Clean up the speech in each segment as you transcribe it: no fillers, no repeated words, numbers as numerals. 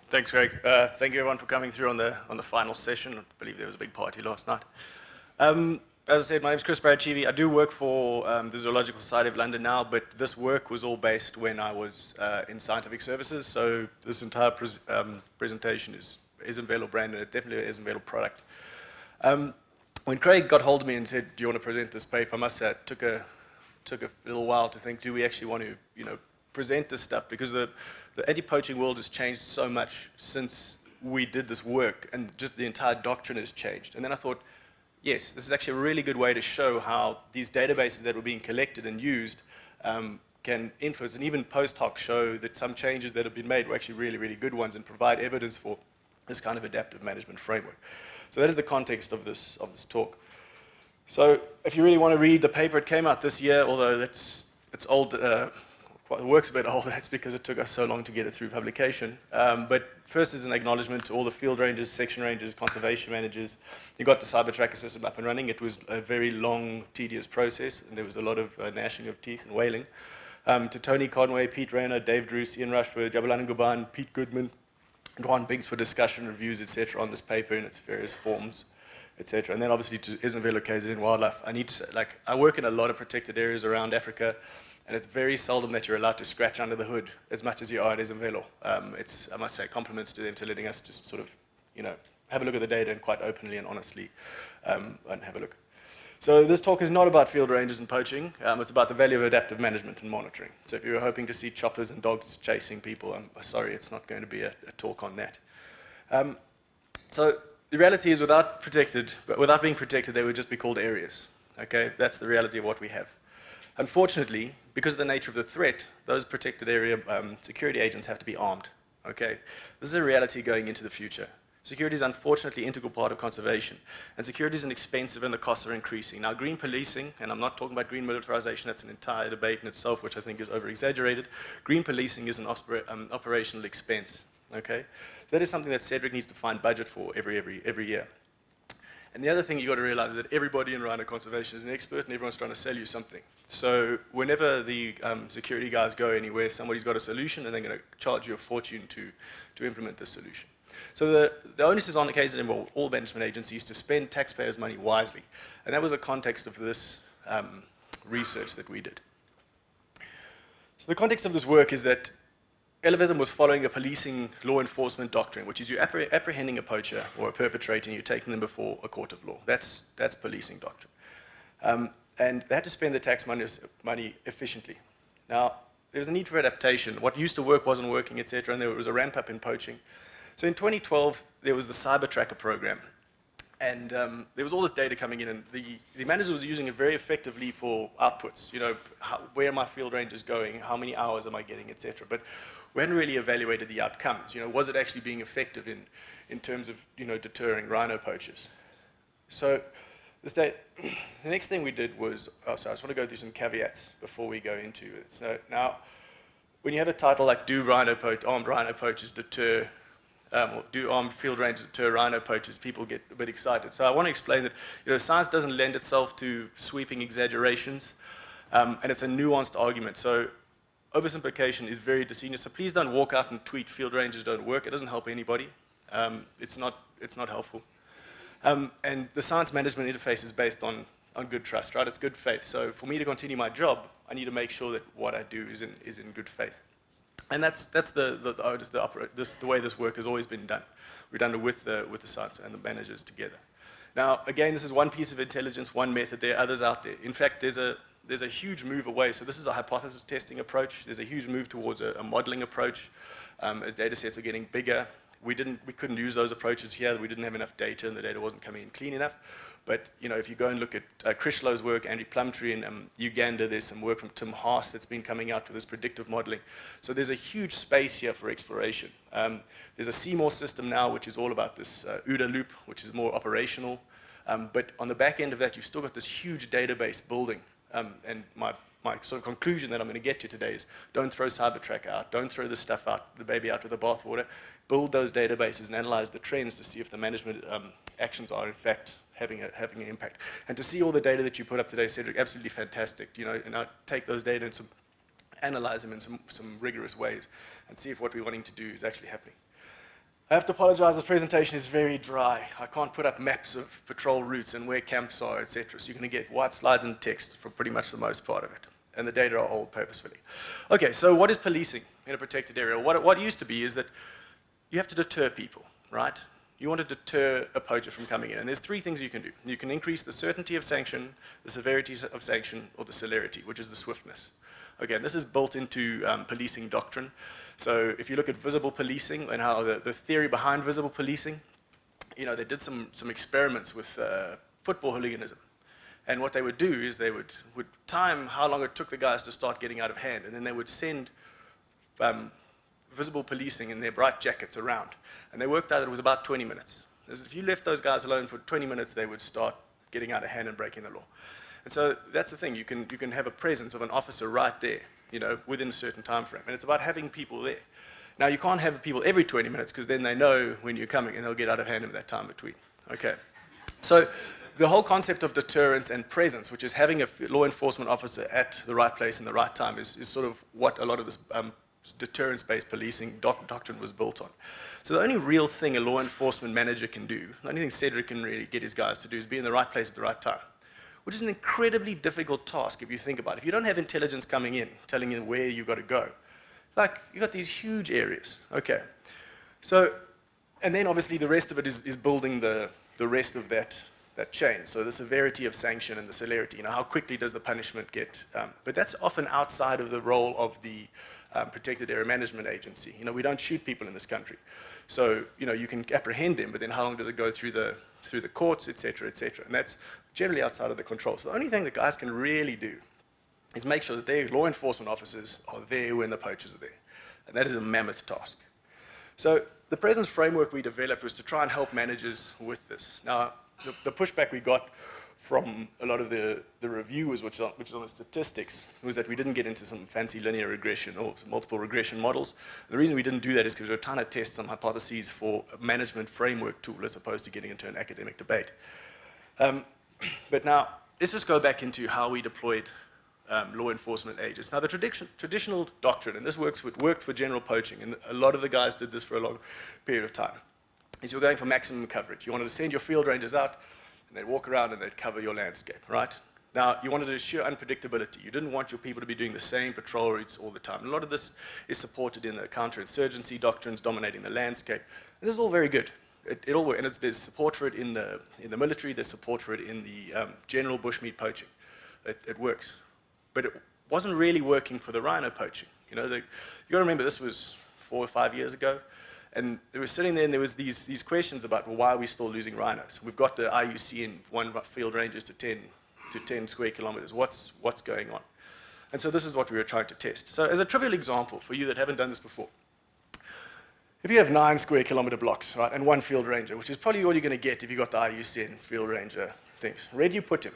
Thanks, Greg. Thank you everyone for coming through on the final session. I believe there was a big party last night. As I said, my name is Chris Barichievy. I do work for the Zoological Society of London now, but this work was all based when I was in scientific services. So this entire presentation is Ezemvelo branded, definitely an Ezemvelo product. When Craig got hold of me and said, "Do you want to present this paper?" I must say it took a little while to think, do we actually want to, present this stuff? Because the anti-poaching world has changed so much since we did this work, and just the entire doctrine has changed. And then I thought, yes, this is actually a really good way to show how these databases that were being collected and used can influence, and even post hoc show that some changes that have been made were actually really, really good ones and provide evidence for this kind of adaptive management framework. So that is the context of this talk. So if you really want to read the paper, it came out this year, although it's old. The work's a bit old. That's because it took us so long to get it through publication. But first is an acknowledgement to all the field rangers, section rangers, conservation managers. You got the cyber tracker system up and running. It was a very long, tedious process, and there was a lot of gnashing of teeth and wailing. To Tony Conway, Pete Rayner, Dave Druce, Ian Rushford, Jabulani Guban, Pete Goodman, and Juan Biggs for discussion, reviews, etc. on this paper in its various forms, etc. And then obviously to Ezemvelo KZN Wildlife. I need to say, I work in a lot of protected areas around Africa, and it's very seldom that you're allowed to scratch under the hood as much as you are at Ezemvelo. I must say, compliments to them for letting us just sort of, have a look at the data and quite openly and honestly and have a look. So this talk is not about field rangers and poaching. It's about the value of adaptive management and monitoring. So if you were hoping to see choppers and dogs chasing people, I'm sorry, it's not going to be a talk on that. So the reality is, without being protected, they would just be called areas. Okay, that's the reality of what we have. Unfortunately, because of the nature of the threat, those protected area security agents have to be armed. Okay, this is a reality going into the future. Security is unfortunately an integral part of conservation, and security is inexpensive and the costs are increasing. Now, green policing, and I'm not talking about green militarization, that's an entire debate in itself, which I think is over-exaggerated. Green policing is an operational expense. Okay, that is something that Cedric needs to find budget for every year. And the other thing you've got to realize is that everybody in rhino conservation is an expert and everyone's trying to sell you something. So whenever the security guys go anywhere, somebody's got a solution and they're going to charge you a fortune to implement this solution. So the onus is on the KZN, well, all management agencies, to spend taxpayers' money wisely. And that was the context of this research that we did. So the context of this work is that Elevism was following a policing law enforcement doctrine, which is you're apprehending a poacher or a perpetrator and you're taking them before a court of law. That's policing doctrine. And they had to spend the tax money efficiently. Now, there's a need for adaptation. What used to work wasn't working, etc., and there was a ramp up in poaching. So in 2012, there was the cyber tracker program. And there was all this data coming in, and the manager was using it very effectively for outputs. Where are my field rangers going? How many hours am I getting, etc. But we hadn't really evaluated the outcomes. Was it actually being effective in terms of deterring rhino poachers? So the next thing we did was, so I just want to go through some caveats before we go into it. So now, when you have a title like "Do armed rhino poachers deter?" Or "Do armed field rangers deter rhino poachers?" people get a bit excited. So I want to explain that science doesn't lend itself to sweeping exaggerations, and it's a nuanced argument. So oversimplification is very deceiving. So please don't walk out and tweet "field rangers don't work." It doesn't help anybody. It's not helpful. And the science management interface is based on good trust, right? It's good faith. So for me to continue my job, I need to make sure that what I do is in good faith. And that's the way this work has always been done. We've done it with the science and the managers together. Now, again, this is one piece of intelligence, one method. There are others out there. In fact, there's a huge move away. So this is a hypothesis testing approach. There's a huge move towards a modeling approach. As data sets are getting bigger, we couldn't use those approaches here. We didn't have enough data, and the data wasn't coming in clean enough. But if you go and look at Crishlow's work, Andy Plumtree in Uganda, there's some work from Tim Haas that's been coming out with this predictive modeling. So there's a huge space here for exploration. There's a Seymour system now, which is all about this OODA loop, which is more operational. But on the back end of that, you've still got this huge database building. And my sort of conclusion that I'm going to get to today is, don't throw Cybertrack out. Don't throw this stuff out, the baby out with the bathwater. Build those databases and analyze the trends to see if the management actions are in fact having an impact. And to see all the data that you put up today, Cedric, absolutely fantastic. And I take those data and analyze them in some rigorous ways and see if what we're wanting to do is actually happening. I have to apologize, this presentation is very dry. I can't put up maps of patrol routes and where camps are, etc. So you're going to get white slides and text for pretty much the most part of it. And the data are old purposefully. Okay, so what is policing in a protected area? What used to be is that you have to deter people, right? You want to deter a poacher from coming in. And there's three things you can do. You can increase the certainty of sanction, the severity of sanction, or the celerity, which is the swiftness. Again, this is built into policing doctrine. So if you look at visible policing and how the theory behind visible policing, they did some experiments with football hooliganism. And what they would do is they would time how long it took the guys to start getting out of hand, and then they would send visible policing in their bright jackets around. And they worked out that it was about 20 minutes. If you left those guys alone for 20 minutes, they would start getting out of hand and breaking the law. And so that's the thing. You can have a presence of an officer right there, within a certain time frame. And it's about having people there. Now, you can't have people every 20 minutes because then they know when you're coming and they'll get out of hand in that time between. Okay. So the whole concept of deterrence and presence, which is having a law enforcement officer at the right place in the right time, is sort of what a lot of this deterrence-based policing doctrine was built on. So the only real thing a law enforcement manager can do, the only thing Cedric can really get his guys to do, is be in the right place at the right time, which is an incredibly difficult task if you think about it. If you don't have intelligence coming in, telling you where you've got to go, like, you've got these huge areas. Okay. So, and then obviously the rest of it is building the rest of that chain. So the severity of sanction and the celerity, how quickly does the punishment get, but that's often outside of the role of the Protected Area Management Agency. We don't shoot people in this country. So, you can apprehend them, but then how long does it go through the courts, et cetera, et cetera. And that's generally outside of the control. So the only thing that guys can really do is make sure that their law enforcement officers are there when the poachers are there. And that is a mammoth task. So the presence framework we developed was to try and help managers with this. Now, the pushback we got from a lot of the reviewers, which is on the statistics, was that we didn't get into some fancy linear regression or multiple regression models. The reason we didn't do that is because we were trying to test some hypotheses for a management framework tool as opposed to getting into an academic debate. But now, let's just go back into how we deployed law enforcement agents. Now, the traditional doctrine, and this worked for general poaching, and a lot of the guys did this for a long period of time, is you're going for maximum coverage. You wanted to send your field rangers out, and they'd walk around and they'd cover your landscape, right? Now, you wanted to assure unpredictability. You didn't want your people to be doing the same patrol routes all the time. And a lot of this is supported in the counterinsurgency doctrines dominating the landscape. And this is all very good. It all works, and there's support for it in the military. There's support for it in the general bushmeat poaching. It works, but it wasn't really working for the rhino poaching. You got to remember this was 4 or 5 years ago, and they were sitting there, and there was these questions about, well, why are we still losing rhinos? We've got the IUC in one field ranges to 10 square kilometers. What's going on? And so this is what we were trying to test. So as a trivial example for you that haven't done this before. If you have 9 square kilometer blocks, right, and 1 field ranger, which is probably all you're going to get if you got the IUCN field ranger things, where do you put him?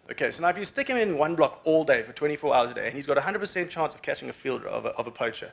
Okay, so now if you stick him in one block all day for 24 hours a day, and he's got a 100% chance of catching a field of a poacher,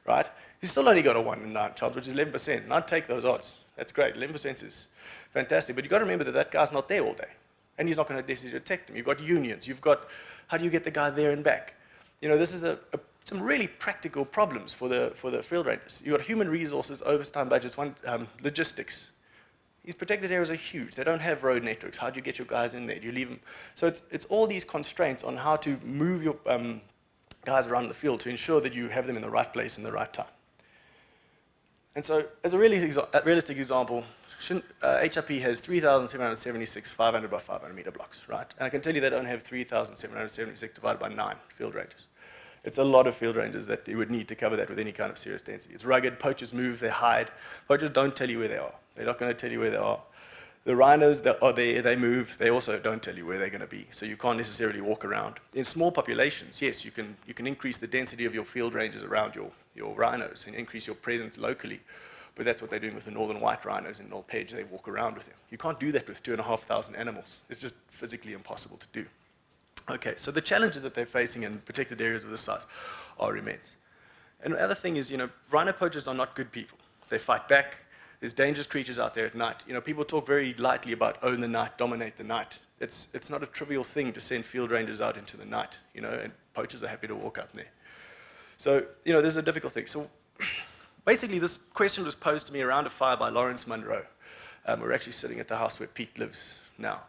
right? He's still only got a 1 in 9 chance, which is 11%. And I'd take those odds. That's great. 11% is fantastic. But you've got to remember that guy's not there all day, and he's not going to necessarily detect him. You've got unions. You've got, how do you get the guy there and back? This is some really practical problems for the field rangers. You've got human resources, overtime budgets, logistics. These protected areas are huge. They don't have road networks. How do you get your guys in there? Do you leave them? So it's all these constraints on how to move your guys around the field to ensure that you have them in the right place in the right time. And so as a realistic example, HRP has 3,776 500 by 500 meter blocks, right? And I can tell you they don't have 3,776 divided by 9 field ranges. It's a lot of field rangers that you would need to cover that with any kind of serious density. It's rugged, poachers move, they hide. Poachers don't tell you where they are. They're not going to tell you where they are. The rhinos that are there, they move, they also don't tell you where they're going to be. So you can't necessarily walk around. In small populations, yes, you can increase the density of your field rangers around your rhinos and increase your presence locally. But that's what they're doing with the northern white rhinos in Old Page. They walk around with them. You can't do that with 2,500 animals. It's just physically impossible to do. Okay, so the challenges that they're facing in protected areas of this size are immense. And the other thing is, rhino poachers are not good people. They fight back. There's dangerous creatures out there at night. People talk very lightly about own the night, dominate the night. It's not a trivial thing to send field rangers out into the night, and poachers are happy to walk out there. So, there's a difficult thing. So basically, this question was posed to me around a fire by Lawrence Monroe. We're actually sitting at the house where Pete lives now.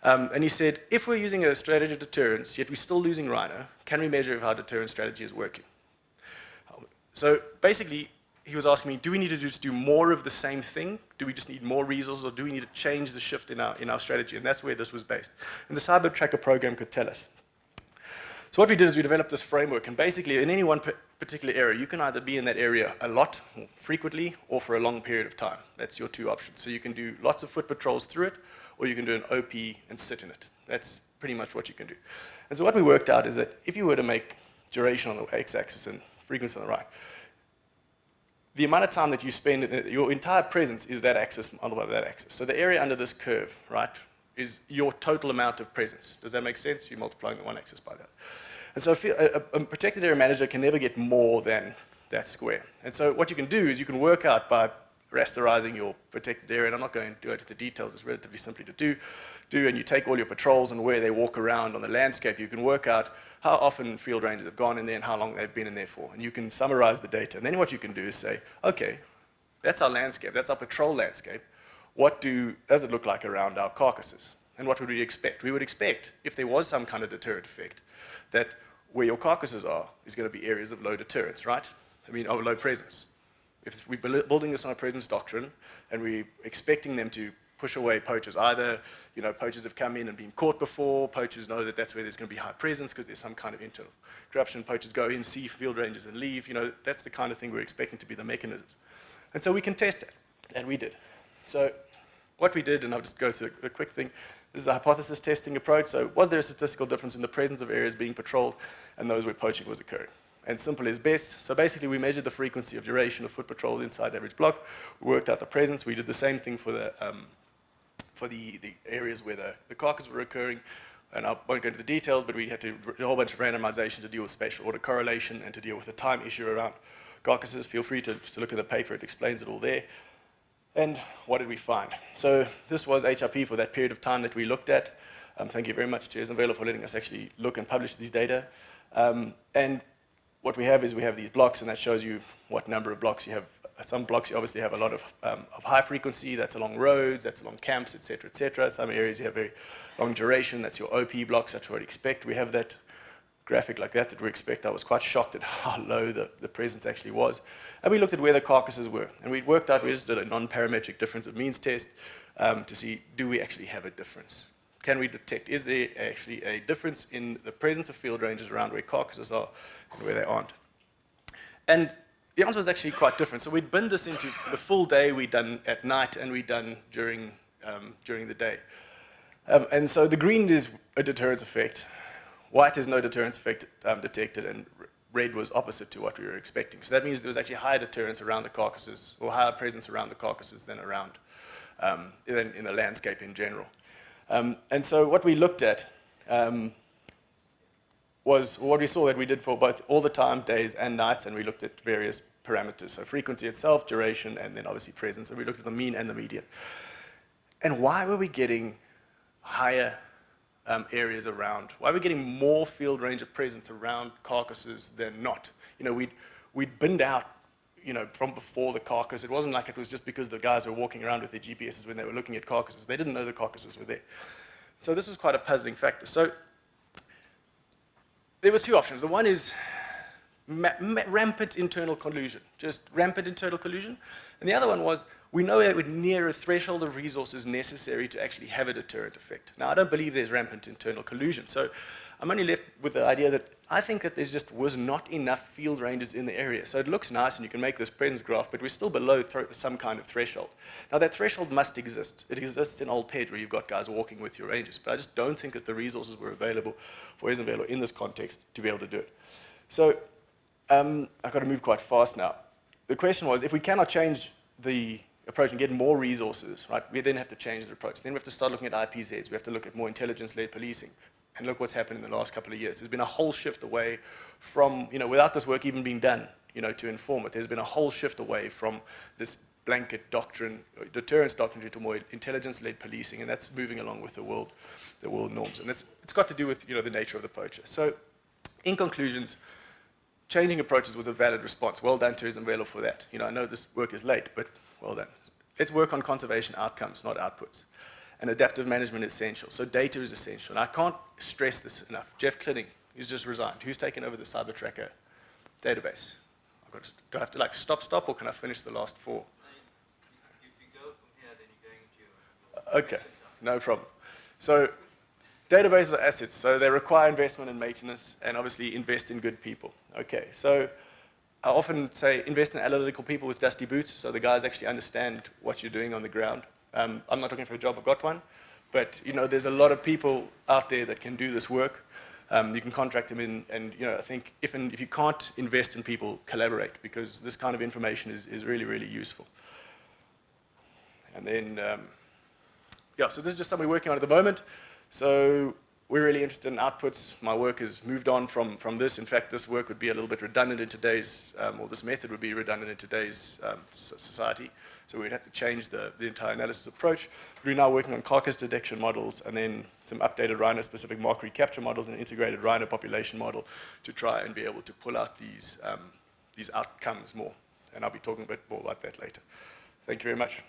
And he said, if we're using a strategy of deterrence, yet we're still losing rhino, can we measure if our deterrence strategy is working? So basically, he was asking me, do we need to just do more of the same thing? Do we just need more resources, or do we need to change the shift in our strategy? And that's where this was based. And the Cyber Tracker program could tell us. So what we did is we developed this framework, and basically in any one particular area, you can either be in that area a lot, or frequently, or for a long period of time. That's your two options. So you can do lots of foot patrols through it, or you can do an OP and sit in it. That's pretty much what you can do. And so what we worked out is that if you were to make duration on the x-axis and frequency on the right, the amount of time that you spend, your entire presence is that axis multiplied by that axis. So the area under this curve, right, is your total amount of presence. Does that make sense? You're multiplying the one axis by that. And so a protected area manager can never get more than that square. And so what you can do is you can work out by rasterizing your protected area, and I'm not going to go into the details, it's relatively simply to do, and you take all your patrols and where they walk around on the landscape, you can work out how often field rangers have gone in there and how long they've been in there for. And you can summarize the data. And then what you can do is say, okay, that's our landscape, that's our patrol landscape. What does it look like around our carcasses? And what would we expect? We would expect, if there was some kind of deterrent effect, that where your carcasses are is going to be areas of low deterrence, right? I mean, of low presence. If we're building this on a presence doctrine and we're expecting them to push away poachers, either poachers have come in and been caught before, poachers know that that's where there's going to be high presence because there's some kind of internal corruption, poachers go in, see field rangers and leave, that's the kind of thing we're expecting to be the mechanisms. And so we can test it, and we did. So what we did, and I'll just go through a quick thing, this is a hypothesis testing approach. So was there a statistical difference in the presence of areas being patrolled and those where poaching was occurring? And simple is best. So basically, we measured the frequency of duration of foot patrols inside the average block. We worked out the presence. We did the same thing for the areas where the carcasses were occurring. And I won't go into the details, but we had to do a whole bunch of randomization to deal with spatial order correlation and to deal with the time issue around carcasses. Feel free to look at the paper. It explains it all there. And what did we find? So this was HRP for that period of time that we looked at. Thank you very much to Ezemvelo for letting us actually look and publish these data. And what we have is we have these blocks, and that shows you what number of blocks you have. Some blocks you obviously have a lot of high frequency, that's along roads, that's along camps, et cetera, et cetera. Some areas you have very long duration, that's your OP blocks, that's what we expect. We have that graphic like that we expect. I was quite shocked at how low the presence actually was. And we looked at where the carcasses were. And we worked out, we just did a non-parametric difference of means test to see, do we actually have a difference? Can we detect, is there actually a difference in the presence of field rangers around where carcasses are and where they aren't? And the answer was actually quite different. So we'd binned this into the full day, we'd done at night, and we'd done during the day. And so the green is a deterrence effect. White is no deterrence effect detected, and red was opposite to what we were expecting. So that means there was actually higher deterrence around the carcasses, or higher presence around the carcasses than around than in the landscape in general. And so what we looked at was what we saw that we did for both all the time, days and nights, and we looked at various parameters. So frequency itself, duration, and then obviously presence. And we looked at the mean and the median. And why were we getting higher areas around? Why are we getting more field ranger presence around carcasses than not? We'd binned out, from before the carcass. It wasn't like it was just because the guys were walking around with their GPSs when they were looking at carcasses. They didn't know the carcasses were there. So this was quite a puzzling factor. So there were two options. The one is rampant internal collusion, just rampant internal collusion. And the other one was, we know that we're near a threshold of resources necessary to actually have a deterrent effect. Now, I don't believe there's rampant internal collusion. So I'm only left with the idea that I think that there just was not enough field rangers in the area. So it looks nice, and you can make this presence graph, but we're still below some kind of threshold. Now, that threshold must exist. It exists in Old Ped, where you've got guys walking with your rangers. But I just don't think that the resources were available for Ezemvelo in this context to be able to do it. So I've got to move quite fast now. The question was, if we cannot change the approach and get more resources, right, we then have to change the approach. Then we have to start looking at IPZs. We have to look at more intelligence-led policing. And look what's happened in the last couple of years. There's been a whole shift away from, without this work even being done, to inform it, there's been a whole shift away from this blanket doctrine, deterrence doctrine, to more intelligence-led policing, and that's moving along with the world norms. And it's got to do with, the nature of the poacher. So, in conclusions, changing approaches was a valid response. Well done to Ezemvelo for that. I know this work is late, but well done. Let's work on conservation outcomes, not outputs. And adaptive management is essential. So data is essential. And I can't stress this enough. Jeff Clidding, he's just resigned. Who's taken over the Cyber Tracker database? Do I have to stop, or can I finish the last 4? If you go from here, then you're going to Okay, no problem. So databases are assets, so they require investment and maintenance, and obviously invest in good people. Okay, so I often say invest in analytical people with dusty boots, so the guys actually understand what you're doing on the ground. I'm not looking for a job, I've got one, but there's a lot of people out there that can do this work. You can contract them in, and I think if you can't invest in people, collaborate, because this kind of information is really, really useful. And then, so this is just something we're working on at the moment. So we're really interested in outputs. My work has moved on from this. In fact, this work would be a little bit redundant in today's, or this method would be redundant in today's society. So we'd have to change the entire analysis approach. We're now working on carcass detection models, and then some updated rhino-specific mark recapture models and integrated rhino population model to try and be able to pull out these outcomes more. And I'll be talking a bit more about that later. Thank you very much.